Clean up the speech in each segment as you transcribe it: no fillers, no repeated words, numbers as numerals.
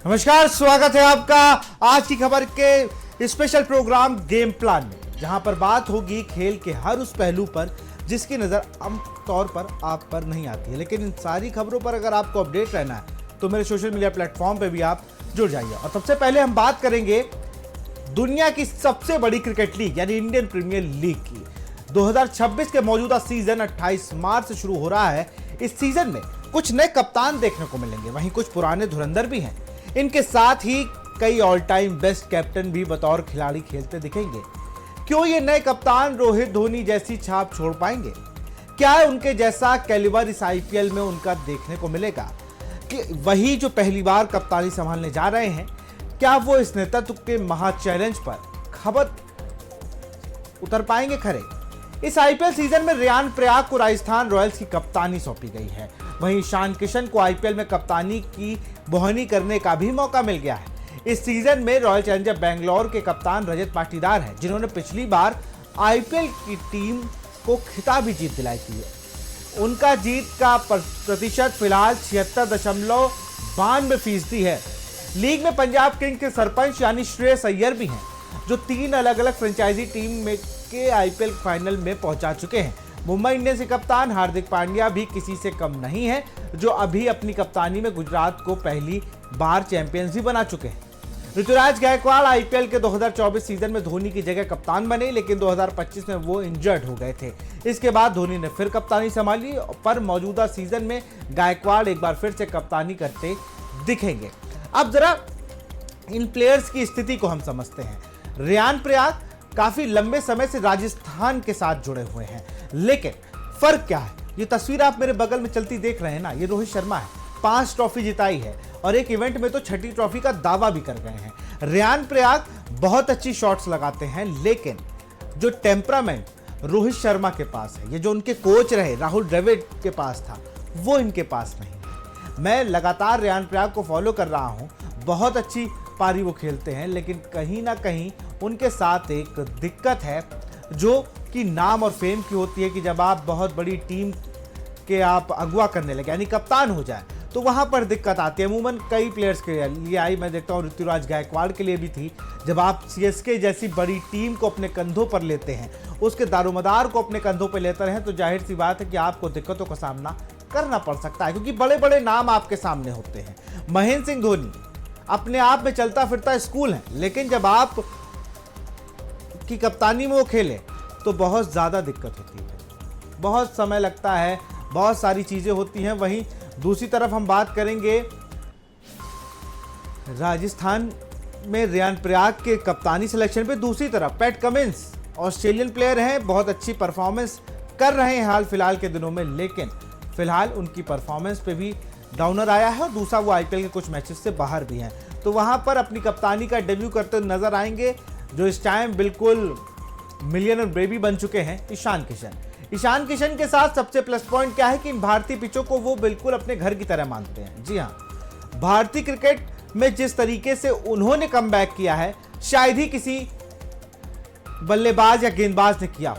नमस्कार, स्वागत है आपका आज की खबर के स्पेशल प्रोग्राम गेम प्लान में, जहां पर बात होगी खेल के हर उस पहलू पर जिसकी नजर आम तौर पर आप पर नहीं आती है। लेकिन इन सारी खबरों पर अगर आपको अपडेट रहना है तो मेरे सोशल मीडिया प्लेटफॉर्म पे भी आप जुड़ जाइए। और सबसे पहले हम बात करेंगे दुनिया की सबसे बड़ी क्रिकेट लीग यानी इंडियन प्रीमियर लीग की। 2026 के मौजूदा सीजन 28 मार्च से शुरू हो रहा है। इस सीजन में कुछ नए कप्तान देखने को मिलेंगे, वहीं कुछ पुराने धुरंधर भी हैं। इनके साथ ही कई ऑल टाइम बेस्ट कैप्टन भी बतौर खिलाड़ी खेलते दिखेंगे। क्यों ये नए कप्तान रोहित धोनी जैसी छाप छोड़ पाएंगे? क्या उनके जैसा कैलिबर इस आईपीएल में उनका देखने को मिलेगा कि वही जो पहली बार कप्तानी संभालने जा रहे हैं, क्या वो इस नेतृत्व के महा चैलेंज पर खबर उतर पाएंगे खरे? इस आईपीएल सीजन में रियान पराग को राजस्थान रॉयल्स की कप्तानी सौंपी गई है। वहीं ईशान किशन को आईपीएल में कप्तानी की बोहनी करने का भी मौका मिल गया है। इस सीजन में रॉयल चैलेंजर बेंगलोर के कप्तान रजत पाटीदार हैं, जिन्होंने पिछली बार आईपीएल की टीम को खिताबी जीत दिलाई थी। उनका जीत का प्रतिशत फिलहाल 76.92% है। लीग में पंजाब किंग्स के सरपंच यानी श्रेयस अय्यर भी हैं, जो 3 अलग अलग फ्रेंचाइजी टीम में के आईपीएल फाइनल में पहुंचा चुके हैं। मुंबई इंडियंस के कप्तान हार्दिक पांड्या भी किसी से कम नहीं है, जो अभी अपनी कप्तानी में गुजरात को पहली बार चैंपियंस भी बना चुके हैं। ऋतुराज गायकवाड़ आईपीएल के 2024 सीजन में धोनी की जगह कप्तान बने, लेकिन 2025 में वो इंजर्ड हो गए थे। इसके बाद धोनी ने फिर कप्तानी संभाली, पर मौजूदा सीजन में गायकवाड़ एक बार फिर से कप्तानी करते दिखेंगे। अब जरा इन प्लेयर्स की स्थिति को हम समझते हैं। रियान पराग काफी लंबे समय से राजस्थान के साथ जुड़े हुए हैं, लेकिन फर्क क्या है? ये तस्वीर आप मेरे बगल में चलती देख रहे हैं ना, ये रोहित शर्मा है। 5 ट्रॉफी जिताई है और एक इवेंट में तो 6ठी ट्रॉफी का दावा भी कर गए हैं। रियान पराग बहुत अच्छी शॉट्स लगाते हैं, लेकिन जो टेम्परामेंट रोहित शर्मा के पास है, ये जो उनके कोच रहे राहुल द्रविड़ के पास था, वो इनके पास नहीं है। मैं लगातार रियान पराग को फॉलो कर रहा हूँ, बहुत अच्छी पारी वो खेलते हैं, लेकिन कहीं ना कहीं उनके साथ एक दिक्कत है, जो कि नाम और फेम की होती है कि जब आप बहुत बड़ी टीम के आप अगुवा करने लगे यानी कप्तान हो जाए, तो वहां पर दिक्कत आती है। अमूमन कई प्लेयर्स के लिए आई, मैं देखता हूँ ऋतुराज गायकवाड़ के लिए भी थी। जब आप सीएसके जैसी बड़ी टीम को अपने कंधों पर लेते हैं, उसके दारोमदार को अपने कंधों पर लेते हैं, तो जाहिर सी बात है कि आपको दिक्कतों का सामना करना पड़ सकता है, क्योंकि बड़े बड़े नाम आपके सामने होते हैं। महेंद्र सिंह धोनी अपने आप में चलता फिरता स्कूल है, लेकिन जब आप की कप्तानी में वो खेले तो बहुत ज़्यादा दिक्कत होती है, बहुत समय लगता है, बहुत सारी चीज़ें होती हैं। वहीं दूसरी तरफ हम बात करेंगे राजस्थान में रियान पराग के कप्तानी सिलेक्शन पे। दूसरी तरफ पैट कमिंस ऑस्ट्रेलियन प्लेयर हैं, बहुत अच्छी परफॉर्मेंस कर रहे हैं हाल फिलहाल के दिनों में, लेकिन फिलहाल उनकी परफॉर्मेंस पे भी डाउनर आया है और दूसरा वो आईपीएल के कुछ मैचेस से बाहर भी हैं। तो वहाँ पर अपनी कप्तानी का डेब्यू करते नजर आएंगे जो इस टाइम बिल्कुल मिलियनर बेबी बन चुके हैं, ईशान किशन। ईशान किशन के साथ सबसे प्लस पॉइंट क्या है कि इन भारतीय पिचों को वो बिल्कुल अपने घर की तरह मानते हैं। जी हाँ, भारतीय क्रिकेट में जिस तरीके से उन्होंने कमबैक किया है, शायद ही किसी बल्लेबाज या गेंदबाज ने किया।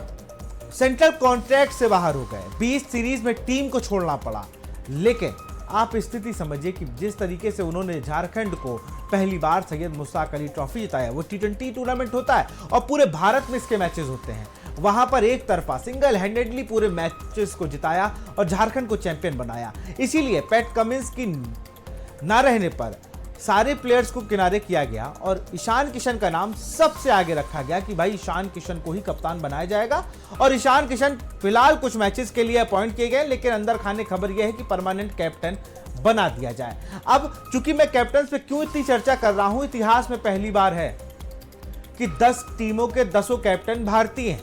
सेंट्रल कॉन्ट्रैक्ट से बाहर हो गए, 20 सीरीज में टीम को छोड़ना पड़ा, लेकिन आप स्थिति समझिए कि जिस तरीके से उन्होंने झारखंड को पहली बार सैयद मुश्ताक अली ट्रॉफी जिताया। वो T20 टूर्नामेंट होता है और पूरे भारत में इसके मैचेस होते हैं। वहां पर एक तरफा सिंगल हैंडेडली पूरे मैचेस को जिताया और झारखंड को चैंपियन बनाया। इसीलिए पैट कमिंस की ना रहने पर सारे प्लेयर्स को किनारे किया गया और ईशान किशन का नाम सबसे आगे रखा गया कि भाई ईशान किशन को ही कप्तान बनाया जाएगा। और ईशान किशन फिलहाल कुछ मैचेस के लिए अपॉइंट किए गए, लेकिन अंदर खाने खबर यह है कि परमानेंट कैप्टन बना दिया जाए। अब चूंकि मैं कैप्टन पे क्यों इतनी चर्चा कर रहा हूं, इतिहास में पहली बार है कि 10 टीमों के 10 कैप्टन भारतीय हैं,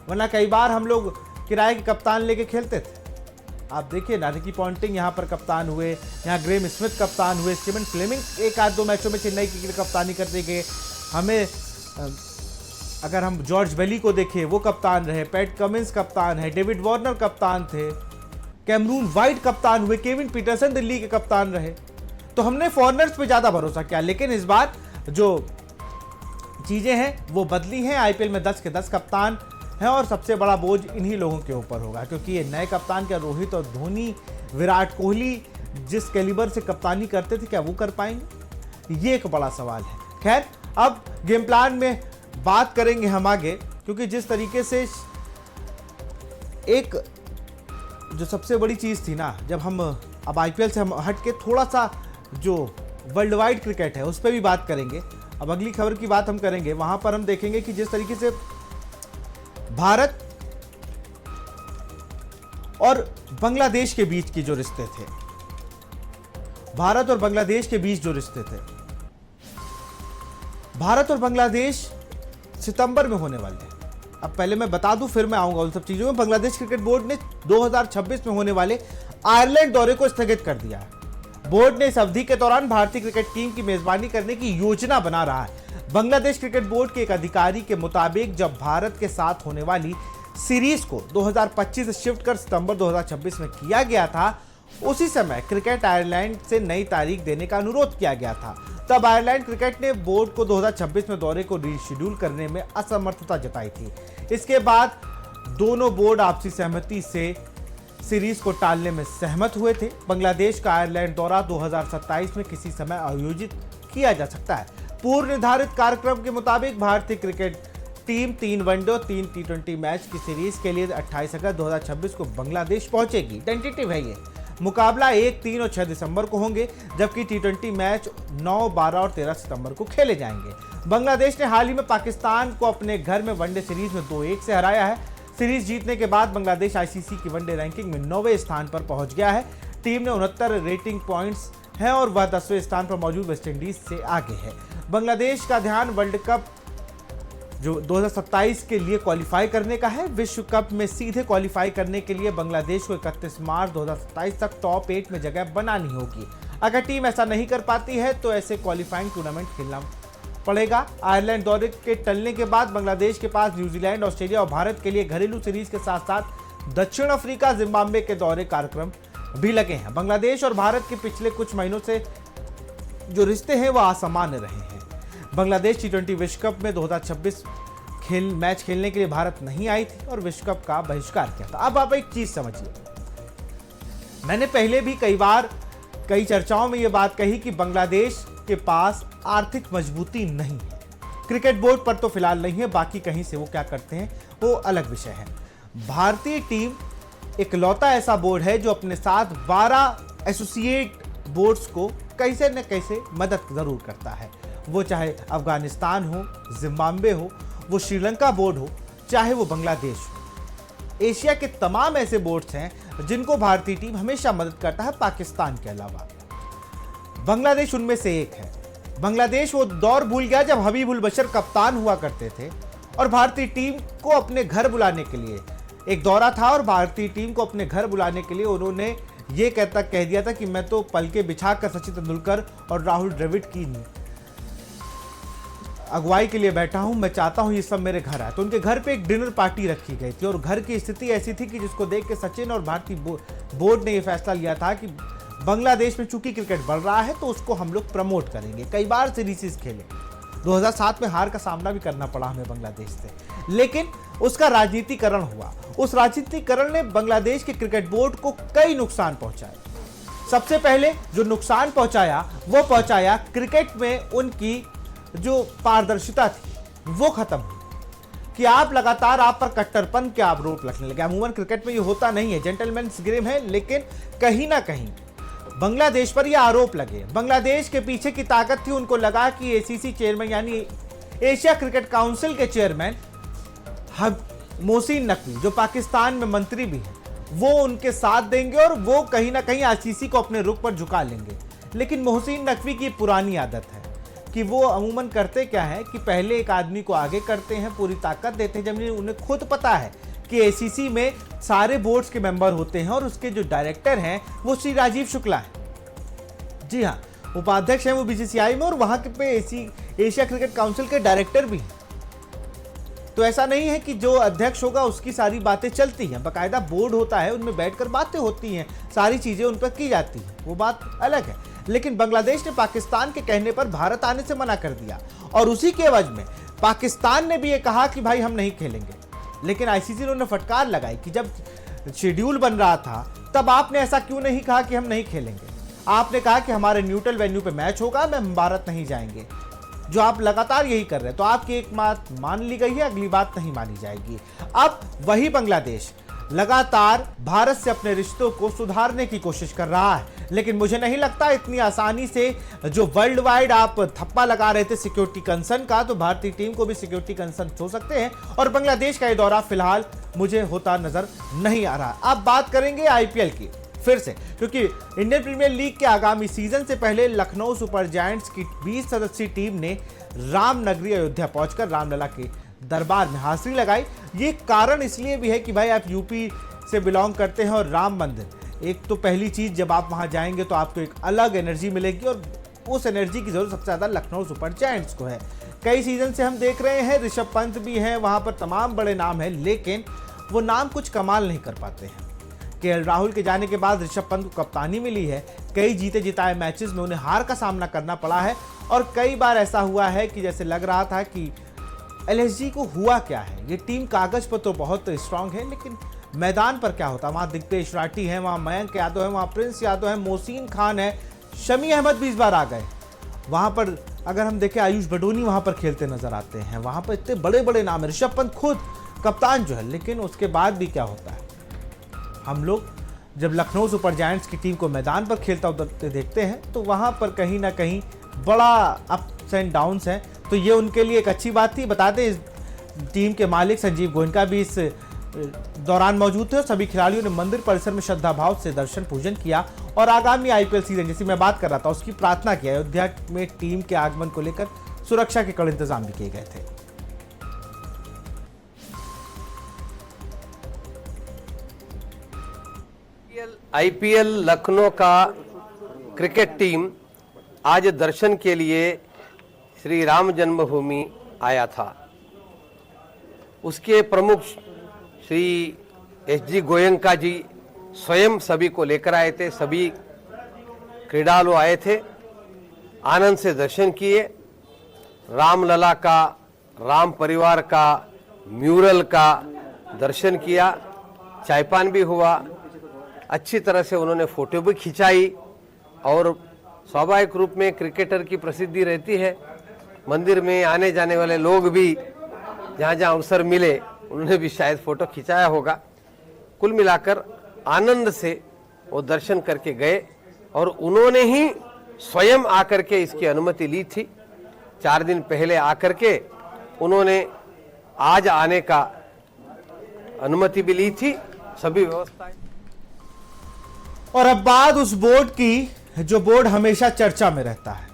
वरना कई बार हम लोग किराए के कप्तान लेके खेलते थे। आप देखिए ना, रिकी पॉन्टिंग यहाँ पर कप्तान हुए, यहाँ ग्रेम स्मिथ कप्तान हुए, स्टीवन फ्लेमिंग एक आध दो मैचों में चेन्नई की कप्तानी करते गए। हमें अगर हम जॉर्ज बेली को देखें, वो कप्तान रहे, पैट कमिंस कप्तान है, डेविड वार्नर कप्तान थे, कैमरून वाइट कप्तान हुए, केविन पीटरसन दिल्ली के कप्तान रहे। तो हमने फॉरनर्स पे ज़्यादा भरोसा किया, लेकिन इस बार जो चीज़ें हैं वो बदली हैं। आईपीएल में 10 के 10 कप्तान हैं और सबसे बड़ा बोझ इन्हीं लोगों के ऊपर होगा, क्योंकि ये नए कप्तान क्या रोहित और धोनी, विराट कोहली जिस कैलिबर से कप्तानी करते थे, क्या वो कर पाएंगे? ये एक बड़ा सवाल है। खैर, अब गेम प्लान में बात करेंगे हम आगे, क्योंकि जिस तरीके से एक जो सबसे बड़ी चीज़ थी ना, जब हम अब आईपीएल से हम हट के थोड़ा सा जो वर्ल्ड वाइड क्रिकेट है उस पर भी बात करेंगे। अब अगली खबर की बात हम करेंगे, वहां पर हम देखेंगे कि जिस तरीके से भारत और बांग्लादेश के बीच की जो रिश्ते थे, भारत और बांग्लादेश के बीच जो रिश्ते थे, भारत और बांग्लादेश सितंबर में होने वाले हैं। अब पहले मैं बता दूं, फिर मैं आऊंगा उन सब चीजों में। बांग्लादेश क्रिकेट बोर्ड ने 2026 में होने वाले आयरलैंड दौरे को स्थगित कर दिया है। बोर्ड ने इस अवधि के दौरान भारतीय क्रिकेट टीम की मेजबानी करने की योजना बना रहा है। बांग्लादेश क्रिकेट बोर्ड के एक अधिकारी के मुताबिक जब भारत के साथ होने वाली सीरीज को 2025 से शिफ्ट कर सितंबर 2026 में किया गया था, उसी समय क्रिकेट आयरलैंड से नई तारीख देने का अनुरोध किया गया था। तब आयरलैंड क्रिकेट ने बोर्ड को 2026 में दौरे को रीशेड्यूल करने में असमर्थता जताई थी। इसके बाद दोनों बोर्ड आपसी सहमति से सीरीज को टालने में सहमत हुए थे। बांग्लादेश का आयरलैंड दौरा 2027 में किसी समय आयोजित किया जा सकता है। पूर्व निर्धारित कार्यक्रम के मुताबिक भारतीय क्रिकेट टीम 3 वनडे और 3 टी20 मैच की सीरीज के लिए 28 अगस्त 2026 को बांग्लादेश पहुंचेगी। टेंटेटिव है ये। मुकाबला 1, 3 और 6 दिसंबर को होंगे, जबकि टी20 मैच 9, 12 और 13 सितंबर को खेले जाएंगे। बांग्लादेश ने हाल ही में पाकिस्तान को अपने घर में वनडे सीरीज में 2-1 से हराया है। सीरीज जीतने के बाद बांग्लादेश आईसीसी की वनडे रैंकिंग में 9वें स्थान पर पहुंच गया है। टीम ने 69 रेटिंग पॉइंट्स है और वह 10वें स्थान पर मौजूद वेस्टइंडीज से आगे है। बांग्लादेश का ध्यान वर्ल्ड कप जो 2027 के लिए क्वालिफाई करने का है। विश्व कप में सीधे क्वालिफाई करने के लिए बांग्लादेश को 31 मार्च 2027 तक टॉप 8 में जगह बनानी होगी। अगर टीम ऐसा नहीं कर पाती है तो ऐसे क्वालिफाइंग टूर्नामेंट खेलना पड़ेगा। आयरलैंड दौरे के टलने के बाद बांग्लादेश के पास न्यूजीलैंड, ऑस्ट्रेलिया और भारत के लिए घरेलू सीरीज के साथ साथ दक्षिण अफ्रीका, जिम्बाब्वे के दौरे कार्यक्रम भी लगे हैं। बांग्लादेश और भारत के पिछले कुछ महीनों से जो रिश्ते हैं वह असामान्य रहे हैं। बांग्लादेश टी20 विश्व कप में 2026 मैच खेलने के लिए भारत नहीं आई थी और विश्व कप का बहिष्कार किया था। अब आप एक चीज समझिए, मैंने पहले भी कई बार कई चर्चाओं में यह बात कही कि बांग्लादेश के पास आर्थिक मजबूती नहीं है। क्रिकेट बोर्ड पर तो फिलहाल नहीं है, बाकी कहीं से वो क्या करते हैं वो अलग विषय है। भारतीय टीम इकलौता ऐसा बोर्ड है जो अपने साथ 12 एसोसिएट बोर्ड्स को कैसे न कैसे मदद जरूर करता है। वो चाहे अफगानिस्तान हो, जिम्बाब्वे हो, वो श्रीलंका बोर्ड हो, चाहे वो बांग्लादेश हो। एशिया के तमाम ऐसे बोर्ड्स हैं जिनको भारतीय टीम हमेशा मदद करता है, पाकिस्तान के अलावा। बांग्लादेश उनमें से एक है। बांग्लादेश वो दौर भूल गया जब हबीबुल बशर कप्तान हुआ करते थे और भारतीय टीम को अपने घर बुलाने के लिए एक दौरा था और भारतीय टीम को अपने घर बुलाने के लिए उन्होंने ये कह दिया था कि मैं तो पलके बिछाकर सचिन तेंदुलकर और राहुल द्रविड़ की अगुवाई के लिए बैठा हूं, मैं चाहता हूं ये सब मेरे घर आए। तो उनके घर पे एक डिनर पार्टी रखी गई थी और घर की स्थिति ऐसी थी कि जिसको देख के सचिन और भारतीय बोर्ड ने ये फैसला लिया था कि बांग्लादेश में चूंकि क्रिकेट बढ़ रहा है तो उसको हम लोग प्रमोट करेंगे। कई बार सीरीज खेले, 2007 में हार का सामना भी करना पड़ा हमें बांग्लादेश से, लेकिन उसका राजनीतिकरण हुआ। उस राजनीतिकरण ने बांग्लादेश के क्रिकेट बोर्ड को कई नुकसान पहुंचाए। सबसे पहले जो नुकसान पहुंचाया वो पहुंचाया क्रिकेट में उनकी जो पारदर्शिता थी वो खत्म हुई कि आप लगातार आप पर कट्टरपन के आरोप लगने लगे। अमूमन क्रिकेट में ये होता नहीं है, जेंटलमैन्स गेम है, लेकिन कहीं ना कहीं बांग्लादेश पर यह आरोप लगे। बांग्लादेश के पीछे की ताकत थी, उनको लगा कि एसीसी चेयरमैन यानी एशिया क्रिकेट काउंसिल के चेयरमैन मोहसिन नकवी जो पाकिस्तान में मंत्री भी हैं, वो उनके साथ देंगे और वो कहीं ना कहीं आईसीसी को अपने रुख पर झुका लेंगे। लेकिन मोहसिन नकवी की पुरानी आदत है कि वो अमूमन करते क्या है कि पहले एक आदमी को आगे करते हैं, पूरी ताकत देते हैं, जब उन्हें खुद पता है कि एसीसी में सारे बोर्ड्स के मेंबर होते हैं और उसके जो डायरेक्टर हैं वो श्री राजीव शुक्ला है। जी हाँ, उपाध्यक्ष हैं वो बीसीसीआई में और वहां के पे एशिया क्रिकेट काउंसिल के डायरेक्टर भी हैं। तो ऐसा नहीं है कि जो अध्यक्ष होगा उसकी सारी बातें चलती हैं, बाकायदा बोर्ड होता है, उनमें बैठकर बातें होती हैं, सारी चीजें उन पर की जाती हैं, वो बात अलग है। लेकिन बांग्लादेश ने पाकिस्तान के कहने पर भारत आने से मना कर दिया और उसी के एवज में पाकिस्तान ने भी ये कहा कि भाई हम नहीं खेलेंगे। लेकिन आईसीसी ने उन्हें फटकार लगाई कि जब शेड्यूल बन रहा था तब आपने ऐसा क्यों नहीं कहा कि हम नहीं खेलेंगे। आपने कहा कि हमारे न्यूट्रल वेन्यू पे मैच होगा, मैं भारत नहीं जाएंगे, जो आप लगातार यही कर रहे हैं। तो आपकी एक बात मान ली गई है, अगली बात नहीं मानी जाएगी। अब वही बांग्लादेश लगातार भारत से अपने रिश्तों को सुधारने की कोशिश कर रहा है, लेकिन मुझे नहीं लगता इतनी आसानी से जो वर्ल्ड वाइड आप थप्पा लगा रहे थे सिक्योरिटी कंसर्न का, तो भारतीय टीम को भी सिक्योरिटी कंसर्न हो सकते हैं। और बांग्लादेश का ये दौरा फिलहाल मुझे होता नजर नहीं आ रहा। अब बात करेंगे आईपीएल की फिर से, क्योंकि इंडियन प्रीमियर लीग के आगामी सीजन से पहले लखनऊ सुपर जायंट्स की 20 सदस्यीय टीम ने रामनगरी अयोध्या पहुंचकर रामलला के दरबार में हाजिरी लगाई। ये कारण इसलिए भी है कि भाई आप यूपी से बिलोंग करते हैं और राम मंदिर, एक तो पहली चीज जब आप वहां जाएंगे तो आपको एक अलग एनर्जी मिलेगी, और उस एनर्जी की जरूरत सबसे ज्यादा लखनऊ सुपर जायंट्स को है। कई सीजन से हम देख रहे हैं, ऋषभ पंत भी हैं वहां पर, तमाम बड़े नाम हैं, लेकिन वो नाम कुछ कमाल नहीं कर पाते हैं। केएल राहुल के जाने के बाद ऋषभ पंत को कप्तानी मिली है, कई जीते जिताए मैचेस में उन्हें हार का सामना करना पड़ा है, और कई बार ऐसा हुआ है कि जैसे लग रहा था कि एलएसजी को हुआ क्या है, ये टीम कागज पर तो बहुत स्ट्रांग है, लेकिन मैदान पर क्या होता है। वहाँ दिग्तेश राठी है, वहाँ मयंक यादव है, वहाँ प्रिंस यादव है, मोहसिन खान है, शमी अहमद भी इस बार आ गए वहाँ पर। अगर हम देखें आयुष बडोनी वहाँ पर खेलते नजर आते हैं, वहाँ पर इतने बड़े बड़े नाम है, ऋषभ पंत खुद कप्तान जो है, लेकिन उसके बाद भी क्या होता है, हम लोग जब लखनऊ सुपर जायंट्स की टीम को मैदान पर खेलता उतरते देखते हैं तो वहाँ पर कहीं ना कहीं बड़ा अप्स एंड डाउन्स हैं। तो ये उनके लिए एक अच्छी बात थी। बता दें, इस टीम के मालिक संजीव गोयनका भी इस दौरान मौजूद थे, और सभी खिलाड़ियों ने मंदिर परिसर में श्रद्धा भाव से दर्शन पूजन किया और आगामी आईपीएल सीजन जिसकी मैं बात कर रहा था उसकी प्रार्थना किया। अयोध्या में टीम के आगमन को लेकर सुरक्षा के कड़े इंतजाम भी किए गए थे। आईपीएल लखनऊ का क्रिकेट टीम आज दर्शन के लिए श्री राम जन्मभूमि आया था। उसके प्रमुख श्री एसजी गोयनका जी स्वयं सभी को लेकर आए थे, सभी क्रीडालु आए थे, आनंद से दर्शन किए। रामलला का, राम परिवार का, म्यूरल का दर्शन किया, चायपान भी हुआ, अच्छी तरह से उन्होंने फोटो भी खिंचाई। और स्वाभाविक रूप में क्रिकेटर की प्रसिद्धि रहती है, मंदिर में आने जाने वाले लोग भी जहाँ जहाँ अवसर मिले उन्होंने भी शायद फोटो खिंचाया होगा। कुल मिलाकर आनंद से वो दर्शन करके गए, और उन्होंने ही स्वयं आकर के इसकी अनुमति ली थी। 4 दिन पहले आकर के उन्होंने आज आने का अनुमति भी ली थी, सभी व्यवस्थाएं। और अब बात उस बोर्ड की जो बोर्ड हमेशा चर्चा में रहता है।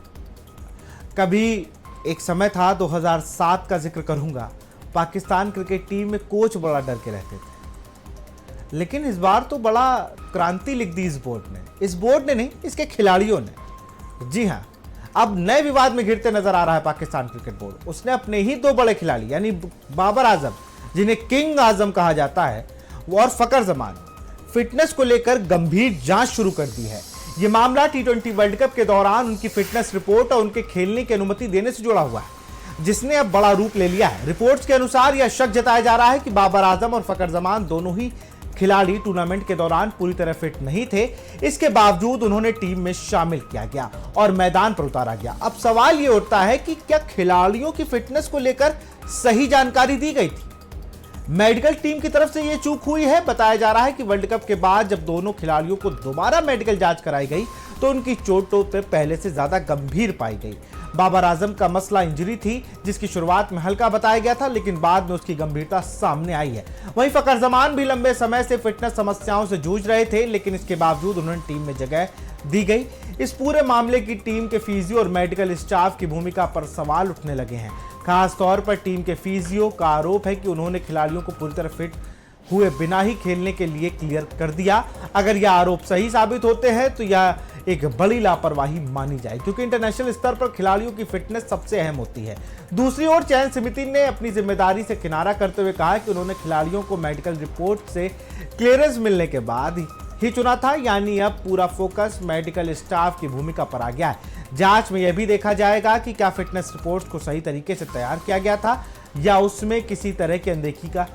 कभी एक समय था, 2007 का जिक्र करूंगा, पाकिस्तान क्रिकेट टीम में कोच बड़ा डर के रहते थे, लेकिन इस बार तो बड़ा क्रांति लिख दी इस बोर्ड ने। इस बोर्ड ने नहीं, इसके खिलाड़ियों ने। जी हां, अब नए विवाद में घिरते नजर आ रहा है पाकिस्तान क्रिकेट बोर्ड। उसने अपने ही 2 बड़े खिलाड़ी यानी बाबर आजम, जिन्हें किंग आजम कहा जाता है, और फकर जमान फिटनेस को लेकर गंभीर जांच शुरू कर दी है। यह मामला टी20 वर्ल्ड कप के दौरान उनकी फिटनेस रिपोर्ट और उनके खेलने की अनुमति देने से जुड़ा हुआ है, जिसने अब बड़ा रूप ले लिया है। रिपोर्ट्स के अनुसार यह शक जताया जा रहा है कि बाबर आजम और फकर जमान दोनों ही खिलाड़ी टूर्नामेंट के दौरान पूरी तरह फिट नहीं थे। इसके बावजूद उन्होंने टीम में शामिल किया गया और मैदान पर उतारा गया। अब सवाल यह उठता है कि क्या खिलाड़ियों की फिटनेस को लेकर सही जानकारी दी गई थी? मेडिकल टीम की तरफ से यह चूक हुई है। बताया जा रहा है कि वर्ल्ड कप के बाद जब दोनों खिलाड़ियों को दोबारा मेडिकल जांच कराई गई तो उनकी चोटों पर पहले से ज्यादा गंभीर पाई गई। बाबर आजम का मसला इंजरी थी, जिसकी शुरुआत में हल्का बताया गया था, लेकिन बाद में उसकी गंभीरता सामने आई है। वहीं फकर जमान भी लंबे समय से फिटनेस समस्याओं से जूझ रहे थे, लेकिन इसके बावजूद उन्हें टीम में जगह दी गई। इस पूरे मामले की टीम के फिजियो और मेडिकल स्टाफ की भूमिका पर सवाल उठने लगे हैं। खास तौर पर टीम के फिजियो का आरोप है कि उन्होंने खिलाड़ियों को पूरी तरह फिट हुए बिना ही खेलने के लिए क्लियर कर दिया। अगर यह आरोप सही साबित होते हैं तो यह एक बड़ी लापरवाही मानी जाए, क्योंकि इंटरनेशनल स्तर पर खिलाड़ियों की फिटनेस सबसे अहम होती है। दूसरी ओर चयन समिति ने अपनी जिम्मेदारी से किनारा करते हुए कहा कि उन्होंने खिलाड़ियों को मेडिकल रिपोर्ट से क्लियरेंस मिलने के बाद ही चुना था, यानी अब पूरा फोकस मेडिकल स्टाफ की भूमिका पर आ गया है। जांच में यह भी देखा जाएगा कि क्या फिटनेस रिपोर्ट को सही तरीके से तैयार किया गया था या उसमें किसी तरह की अनदेखी का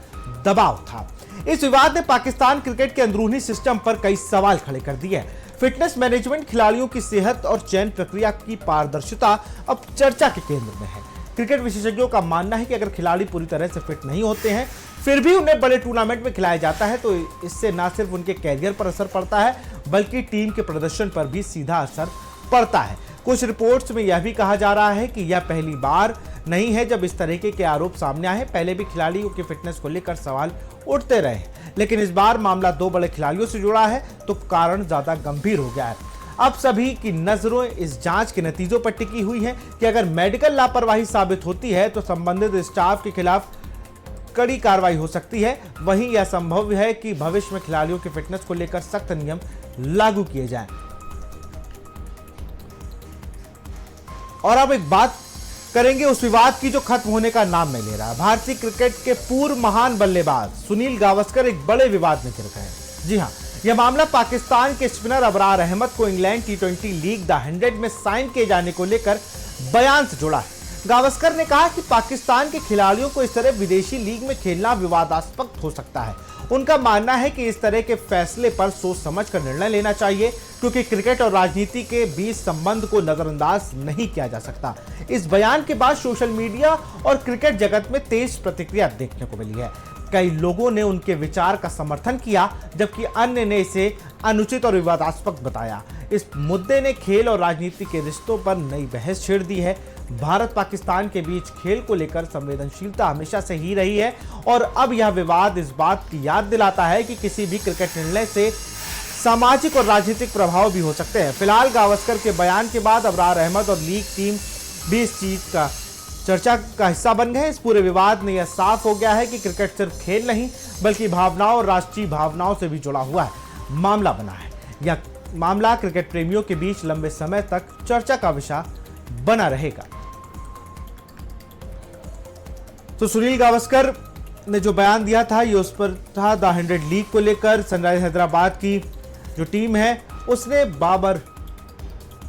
दबाव था। इस विवाद ने पाकिस्तान क्रिकेट के अंदरूनी सिस्टम पर कई सवाल खड़े कर दिए। फिटनेस मैनेजमेंट, खिलाड़ियों की सेहत और चयन प्रक्रिया की पारदर्शिता अब चर्चा के केंद्र में है। क्रिकेट विशेषज्ञों का मानना है कि अगर खिलाड़ी पूरी तरह से फिट नहीं होते हैं फिर भी उन्हें बड़े टूर्नामेंट में खिलाया जाता है तो इससे न सिर्फ उनके कैरियर पर असर पड़ता है बल्कि टीम के प्रदर्शन पर भी सीधा असर पड़ता है। कुछ रिपोर्ट्स में यह भी कहा जा रहा है कि यह पहली बार नहीं है जब इस तरीके के आरोप सामने आए। पहले भी खिलाड़ियों की फिटनेस को लेकर सवाल उठते रहे, लेकिन इस बार मामला 2 बड़े खिलाड़ियों से जुड़ा है तो कारण ज्यादा गंभीर हो गया है। अब सभी की नजरों इस जांच के नतीजों पर टिकी हुई है कि अगर मेडिकल लापरवाही साबित होती है तो संबंधित स्टाफ के खिलाफ कड़ी कार्रवाई हो सकती है। वहीं यह संभव है कि भविष्य में खिलाड़ियों की फिटनेस को लेकर सख्त नियम लागू किए जाएं। और अब एक बात करेंगे उस विवाद की जो खत्म होने का नाम नहीं ले रहा। भारतीय क्रिकेट के पूर्व महान बल्लेबाज सुनील गावस्कर एक बड़े विवाद में घिर गए। जी हां, यह मामला पाकिस्तान के स्पिनर अबरार अहमद को इंग्लैंड T20 लीग द 100 में साइन किए जाने को लेकर बयान से जुड़ा है। गावस्कर ने कहा कि पाकिस्तान के खिलाड़ियों को इस तरह विदेशी लीग में खेलना विवादास्पद हो सकता है। उनका मानना है कि इस तरह के फैसले पर सोच समझकर निर्णय लेना चाहिए क्योंकि क्रिकेट और राजनीति के बीच संबंध को नजरअंदाज नहीं किया जा सकता। इस बयान के बाद सोशल मीडिया और क्रिकेट जगत में तेज प्रतिक्रिया देखने को मिली है। कई लोगों ने उनके विचार का समर्थन किया जबकि अन्य ने इसे अनुचित और विवादास्पद बताया। इस मुद्दे ने खेल और राजनीति के रिश्तों पर नई बहस छेड़ दी है। भारत पाकिस्तान के बीच खेल को लेकर संवेदनशीलता हमेशा से ही रही है और अब यह विवाद इस बात की याद दिलाता है कि किसी भी क्रिकेट निर्णय से सामाजिक और राजनीतिक प्रभाव भी हो सकते हैं। फिलहाल गावस्कर के बयान के बाद अबरार अहमद और लीग टीम भी इस चीज का चर्चा का हिस्सा बन गए। इस पूरे विवाद में यह साफ हो गया है कि क्रिकेट सिर्फ खेल नहीं बल्कि भावनाओं और राष्ट्रीय भावनाओं से भी जुड़ा हुआ मामला बना है। यह मामला क्रिकेट प्रेमियों के बीच लंबे समय तक चर्चा का विषय बना रहेगा। तो सुनील गावस्कर ने जो बयान दिया था ये उस पर था द 100 लीग को लेकर। सनराइजर्स हैदराबाद की जो टीम है उसने बाबर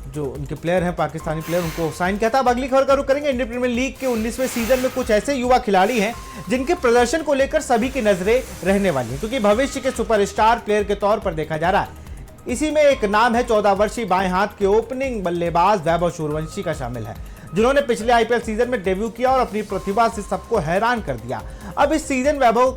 जो उनके प्लेयर हैं पाकिस्तानी प्लेयर उनको साइन किया था। अब अगली खबर का रुख करेंगे। इंडियन प्रीमियर लीग के 19वें सीजन में कुछ ऐसे युवा खिलाड़ी हैं जिनके प्रदर्शन को लेकर सभी की नजरें रहने वाली हैं क्योंकि भविष्य के सुपरस्टार प्लेयर के तौर पर देखा जा रहा है। इसी में एक नाम है 14 वर्षीय बाएं हाथ के ओपनिंग बल्लेबाज वैभव सूर्यवंशी का शामिल है जिन्होंने पिछले IPL सीजन में डेब्यू किया और अपनी प्रतिभा से सबको हैरान कर दिया। अब इस सीजन वैभव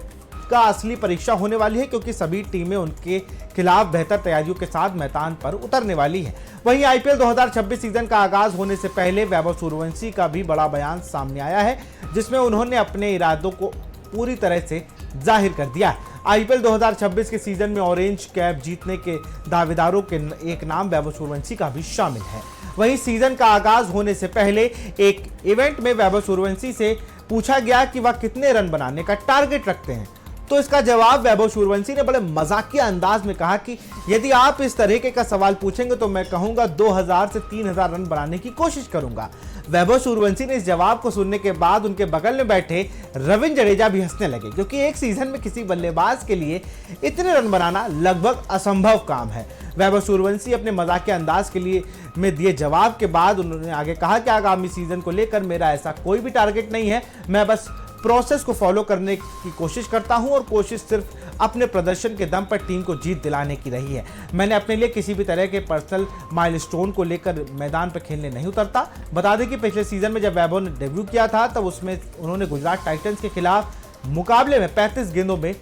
का असली परीक्षा होने वाली है क्योंकि सभी टीमें उनके खिलाफ बेहतर तैयारियों के साथ मैदान पर उतरने वाली है। वहीं IPL 2026 सीजन का आगाज होने से पहले वैभव सूर्यवंशी का भी बड़ा बयान सामने आया है जिसमें उन्होंने अपने इरादों को पूरी तरह से जाहिर कर दिया है। IPL 2026 के सीजन में ऑरेंज कैप जीतने के दावेदारों के एक नाम वैभव सूर्यवंशी का भी शामिल है। वहीं सीजन का आगाज होने से पहले एक इवेंट में वैभव सूर्यवंशी से पूछा गया कि वह कितने रन बनाने का टारगेट रखते हैं तो इसका जवाब वैभव सूर्यवंशी ने बड़े मजाकिया अंदाज में कहा कि यदि आप इस तरीके का सवाल पूछेंगे तो मैं कहूंगा 2000 से 3000 रन बनाने की कोशिश करूंगा। वैभव सूर्यवंशी ने इस जवाब को सुनने के बाद उनके बगल में बैठे रविंद्र जडेजा भी हंसने लगे क्योंकि एक सीजन में किसी बल्लेबाज के लिए इतने रन बनाना लगभग असंभव काम है। वैभव सूर्यवंशी अपने मजाकिया अंदाज के लिए में दिए जवाब के बाद उन्होंने आगे कहा कि आगामी सीजन को लेकर मेरा ऐसा कोई भी टारगेट नहीं है, मैं बस प्रोसेस को फॉलो करने की कोशिश करता हूं और कोशिश सिर्फ अपने प्रदर्शन के दम पर टीम को जीत दिलाने की रही है। मैंने अपने लिए किसी भी तरह के पर्सनल माइलस्टोन को लेकर मैदान पर खेलने नहीं उतरता। बता दें कि पिछले सीजन में जब वैभव ने डेब्यू किया था तब उसमें उन्होंने गुजरात टाइटंस के खिलाफ मुकाबले में 35 गेंदों में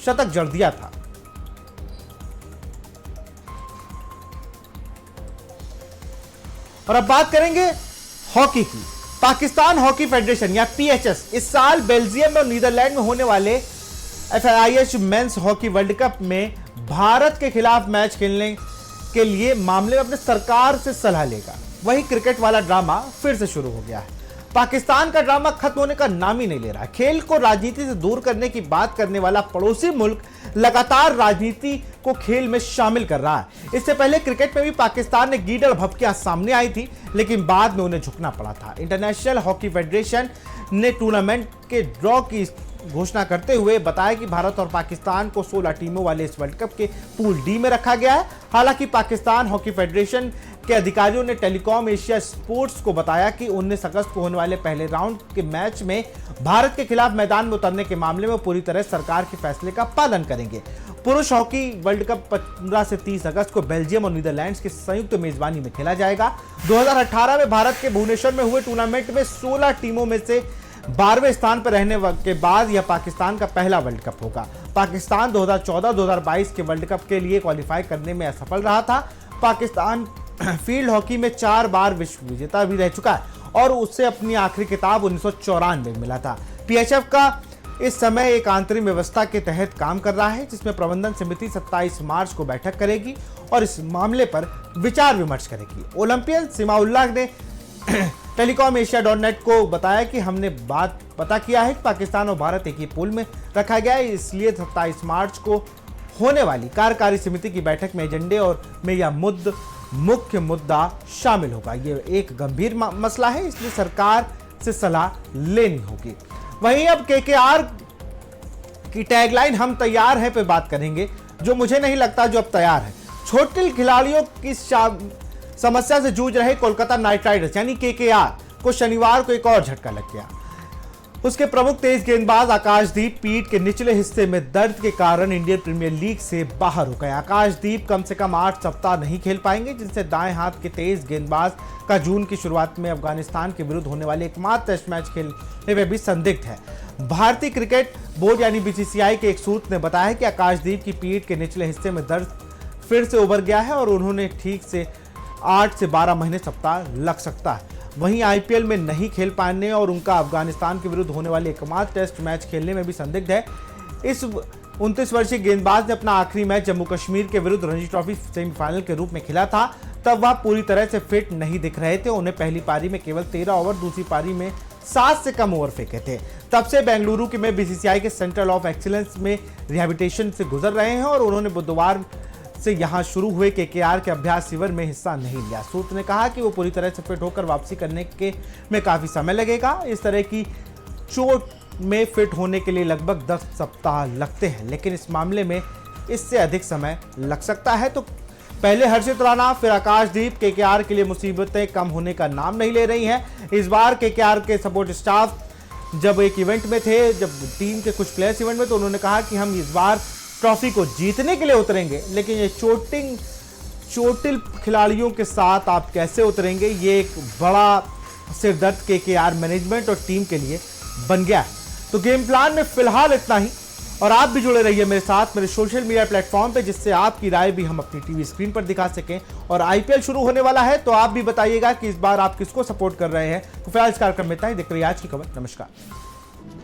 शतक जड़ दिया था। और अब बात करेंगे हॉकी की। पाकिस्तान हॉकी फेडरेशन या PHS इस साल बेल्जियम और नीदरलैंड में होने वाले FIH men's hockey world cup में भारत के खिलाफ मैच खेलने के लिए मामले में अपने सरकार से सलाह लेगा। वही क्रिकेट वाला ड्रामा फिर से शुरू हो गया है। पाकिस्तान का ड्रामा खत्म होने का नाम ही नहीं ले रहा। खेल को राजनीति से दूर करने की बात करने वाला पड़ोसी मुल्क लगातार राजनीति को खेल में शामिल कर रहा है। इससे पहले क्रिकेट में भी पाकिस्तान ने गीदड़ भभकियां सामने आई थी लेकिन बाद में उन्हें झुकना पड़ा था। इंटरनेशनल हॉकी फेडरेशन ने टूर्नामेंट के ड्रॉ की घोषणा करते हुए बताया कि भारत और पाकिस्तान को 16 टीमों वाले इस वर्ल्ड कप के पूल D में रखा गया है। हालांकि पाकिस्तान हॉकी फेडरेशन के अधिकारियों ने टेलीकॉम एशिया स्पोर्ट्स को बताया कि 19 अगस्त को होने वाले पहले राउंड के मैच में भारत के खिलाफ मैदान में उतरने के मामले में पूरी तरह सरकार के फैसले का पालन करेंगे। पुरुष हॉकी वर्ल्ड कप 15 से 30 अगस्त को बेल्जियम और नीदरलैंड्स की संयुक्त मेजबानी में खेला जाएगा। 2018 में भारत के भुवनेश्वर में हुए टूर्नामेंट में 16 टीमों में से 12वें स्थान पर रहने के बाद यह पाकिस्तान का पहला वर्ल्ड कप होगा। पाकिस्तान 2014-2022 के वर्ल्ड कप के लिए क्वालिफाई करने में असफल रहा था। पाकिस्तान फील्ड हॉकी में 4 बार विश्व विजेता भी रह चुका है और उससे अपनी आखिरी खिताब 1994 में मिला था। पीएचएफ का इस समय एक आंतरिक व्यवस्था के तहत काम कर रहा है, जिसमें प्रबंधन समिति 27 मार्च को बैठक करेगी और इस मामले पर विचार विमर्श करेगी। ओलंपियन सिमाउल्लाह ने टेलीकॉम एशिया.नेट को बताया कि हमने बात पता किया है कि पाकिस्तान और भारत एक ही पूल में रखा गया है, इसलिए 27 मार्च को होने वाली कार्यकारी समिति की बैठक में एजेंडे और में यह मुख्य मुद्दा शामिल होगा। ये एक गंभीर मसला है, इसलिए सरकार से सलाह लेनी होगी। वहीं अब केकेआर की टैगलाइन हम तैयार हैं पे बात करेंगे, जो मुझे नहीं लगता जो अब तैयार है। छोटे खिलाड़ियों की समस्या से जूझ रहे कोलकाता नाइट राइडर्स यानी केकेआर को शनिवार को एक और झटका लग गया। उसके प्रमुख तेज गेंदबाज आकाशदीप पीठ के निचले हिस्से में दर्द के कारण इंडियन प्रीमियर लीग से बाहर हो गए। आकाशदीप कम से कम 8 सप्ताह नहीं खेल पाएंगे, जिनसे दाएं हाथ के तेज गेंदबाज का जून की शुरुआत में अफगानिस्तान के विरुद्ध होने वाले एकमात्र टेस्ट मैच खेलने में भी संदिग्ध है। भारतीय क्रिकेट बोर्ड यानी बीसीसीआई के एक सूत्र ने बताया कि आकाशदीप की पीठ के निचले हिस्से में दर्द फिर से उभर गया है और उन्होंने ठीक से 8 से 12 महीने सप्ताह लग सकता है। वहीं आईपीएल में नहीं खेल पाने और उनका अफगानिस्तान के विरुद्ध होने वाले एकमात्र टेस्ट मैच खेलने में भी संदिग्ध है। इस 29 वर्षीय गेंदबाज ने अपना आखिरी मैच जम्मू कश्मीर के विरुद्ध रणजी ट्रॉफी सेमीफाइनल के रूप में खेला था। तब वह पूरी तरह से फिट नहीं दिख रहे थे। उन्हें पहली पारी में केवल 13 ओवर, दूसरी पारी में 7 से कम ओवर फेंके थे। तब से बेंगलुरु के में बीसीसीआई के सेंटर ऑफ एक्सीलेंस में रिहैबिलिटेशन से गुजर रहे हैं और उन्होंने बुधवार से यहां शुरू हुए केकेआर के अभ्यास शिविर में हिस्सा नहीं लिया। सूत्र ने कहा कि वो पूरी तरह से फिट होकर वापसी करने में काफी समय लगेगा। इस तरह की चोट में फिट होने के लिए लगभग 10 सप्ताह लगते हैं, लेकिन इस मामले में इससे अधिक समय लग सकता है। तो पहले हर्षित राणा फिर आकाशदीप केकेआर के लिए मुसीबतें कम होने का नाम नहीं ले रही हैं। इस बार केकेआर के सपोर्ट स्टाफ जब एक इवेंट में थे, जब टीम के कुछ प्लेयर्स इवेंट में, तो उन्होंने कहा कि हम इस बार ट्रॉफी को जीतने के लिए उतरेंगे, लेकिन ये चोटिल खिलाड़ियों के साथ आप कैसे उतरेंगे, ये एक बड़ा सिरदर्द केकेआर मैनेजमेंट और टीम के लिए बन गया है। तो गेम प्लान में फिलहाल इतना ही, और आप भी जुड़े रहिए मेरे साथ मेरे सोशल मीडिया प्लेटफॉर्म पे, जिससे आपकी राय भी हम अपनी टीवी स्क्रीन पर दिखा सकें। और आईपीएल शुरू होने वाला है, तो आप भी बताइएगा कि इस बार आप किसको सपोर्ट कर रहे हैं। तो फिलहाल इस कार्यक्रम में इतना ही। देख रहिए आज की खबर। नमस्कार।